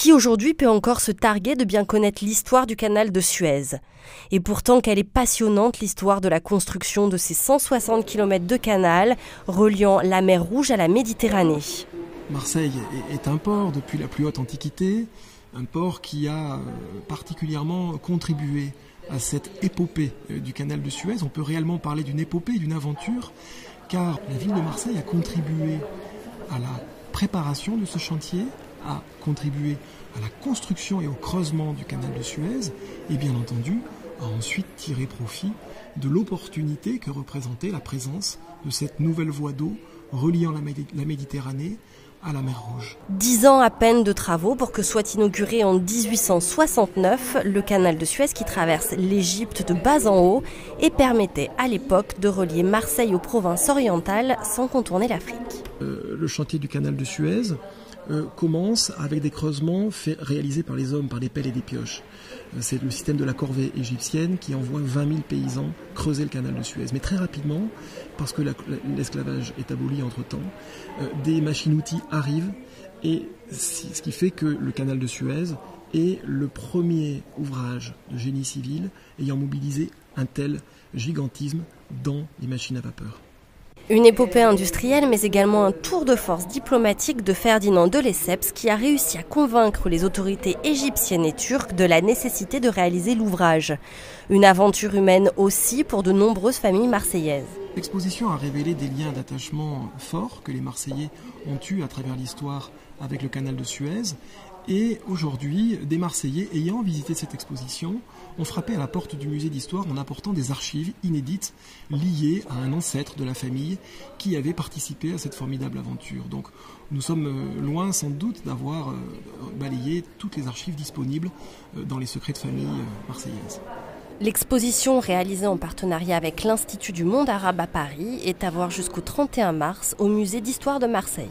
Qui aujourd'hui peut encore se targuer de bien connaître l'histoire du canal de Suez? Et pourtant qu'elle est passionnante, l'histoire de la construction de ces 160 km de canal reliant la mer Rouge à la Méditerranée. Marseille est un port depuis la plus haute antiquité, un port qui a particulièrement contribué à cette épopée du canal de Suez. On peut réellement parler d'une épopée, d'une aventure, car la ville de Marseille a contribué à la préparation de ce chantier, a contribué à la construction et au creusement du canal de Suez, et bien entendu a ensuite tiré profit de l'opportunité que représentait la présence de cette nouvelle voie d'eau reliant la Méditerranée à la mer Rouge. 10 ans à peine de travaux pour que soit inauguré en 1869 le canal de Suez qui traverse l'Égypte de bas en haut et permettait à l'époque de relier Marseille aux provinces orientales sans contourner l'Afrique. Le chantier du canal de Suez commence avec des creusements réalisés par les hommes, par des pelles et des pioches. C'est le système de la corvée égyptienne qui envoie 20 000 paysans creuser le canal de Suez. Mais très rapidement, parce que l'esclavage est aboli entre-temps, des machines-outils arrivent et ce qui fait que le canal de Suez est le premier ouvrage de génie civil ayant mobilisé un tel gigantisme dans les machines à vapeur. Une épopée industrielle, mais également un tour de force diplomatique de Ferdinand de Lesseps qui a réussi à convaincre les autorités égyptiennes et turques de la nécessité de réaliser l'ouvrage. Une aventure humaine aussi pour de nombreuses familles marseillaises. L'exposition a révélé des liens d'attachement forts que les Marseillais ont eus à travers l'histoire avec le canal de Suez. Et aujourd'hui, des Marseillais ayant visité cette exposition ont frappé à la porte du musée d'histoire en apportant des archives inédites liées à un ancêtre de la famille qui avait participé à cette formidable aventure. Donc nous sommes loin sans doute d'avoir balayé toutes les archives disponibles dans les secrets de famille marseillaises. L'exposition réalisée en partenariat avec l'Institut du monde arabe à Paris est à voir jusqu'au 31 mars au musée d'histoire de Marseille.